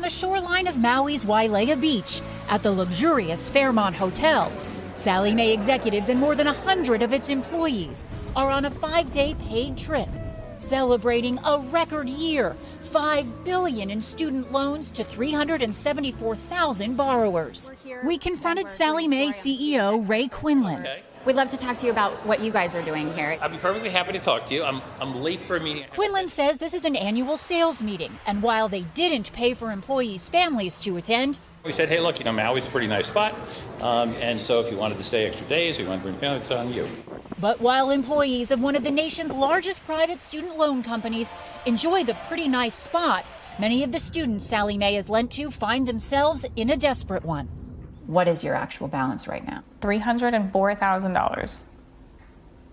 the shoreline of Maui's Wailea Beach at the luxurious Fairmont Hotel. Sallie Mae executives and more than 100 of its employees are on a 5-day paid trip, celebrating a record year, $5 billion in student loans to 374,000 borrowers. We confronted Sallie Mae CEO Ray Quinlan. Okay. We'd love to talk to you about what you guys are doing here. I'd be perfectly happy to talk to you. I'm late for a meeting. Quinlan says this is an annual sales meeting, and while they didn't pay for employees' families to attend, We said, hey, look, Maui's a pretty nice spot, and so if you wanted to stay extra days, or you wanted to bring family, it's on you. but while employees of one of the nation's largest private student loan companies enjoy the pretty nice spot, many of the students Sallie Mae has lent to find themselves in a desperate one. What is your actual balance right now? $304,000.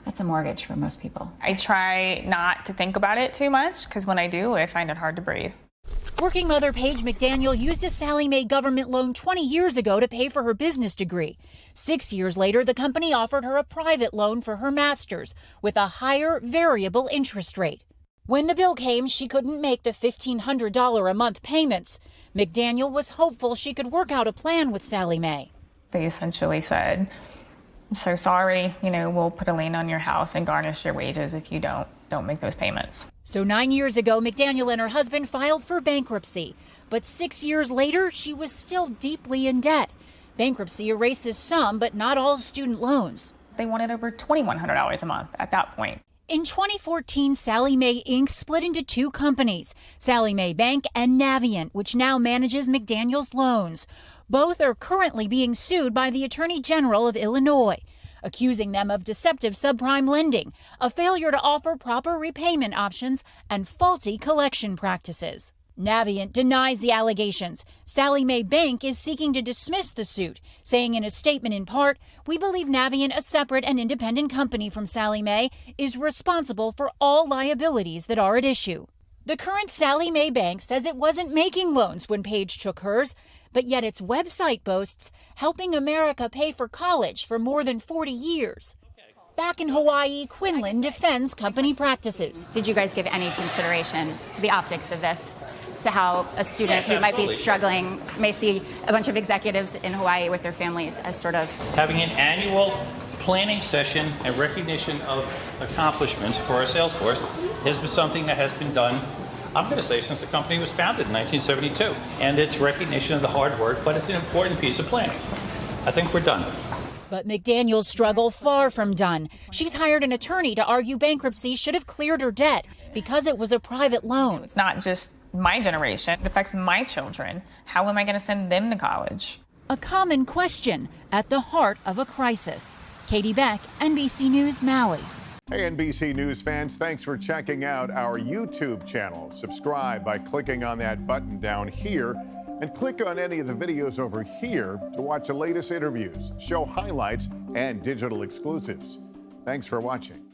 That's a mortgage for most people. I try not to think about it too much because when I do, I find it hard to breathe. Working mother Paige McDaniel used a Sallie Mae government loan 20 years ago to pay for her business degree. 6 years later, the company offered her a private loan for her master's with a higher variable interest rate. When the bill came, she couldn't make the $1,500 a month payments. McDaniel was hopeful she could work out a plan with Sallie Mae. They essentially said, I'm so sorry, we'll put a lien on your house and garnish your wages if you don't make those payments. So 9 years ago, McDaniel and her husband filed for bankruptcy. But 6 years later, she was still deeply in debt. Bankruptcy erases some, but not all student loans. They wanted over $2,100 a month at that point. In 2014, Sallie Mae Inc. split into two companies, Sallie Mae Bank and Navient, which now manages McDaniel's loans. Both are currently being sued by the Attorney General of Illinois, accusing them of deceptive subprime lending, a failure to offer proper repayment options, and faulty collection practices. Navient denies the allegations. Sallie Mae Bank is seeking to dismiss the suit, saying in a statement in part, "We believe Navient, a separate and independent company from Sallie Mae, is responsible for all liabilities that are at issue." The current Sallie Mae Bank says it wasn't making loans when Paige took hers, but yet its website boasts helping America pay for college for more than 40 years. Back in Hawaii, Quinlan defends company practices. Did you guys give any consideration to the optics of this, to how a student who might be struggling may see a bunch of executives in Hawaii with their families as sort of Having an annual planning session and recognition of accomplishments for our sales force has been something that has been done, I'm going to say, since the company was founded in 1972. And it's recognition of the hard work, but it's an important piece of planning. I think we're done. But McDaniel's struggle far from done. She's hired an attorney to argue bankruptcy should have cleared her debt because it was a private loan. It's not just my generation, it affects my children. How am I going to send them to college? A common question at the heart of a crisis. Katie Beck, NBC News, Maui. Hey, NBC News fans, thanks for checking out our YouTube channel. Subscribe by clicking on that button down here and click on any of the videos over here to watch the latest interviews, show highlights, and digital exclusives. Thanks for watching.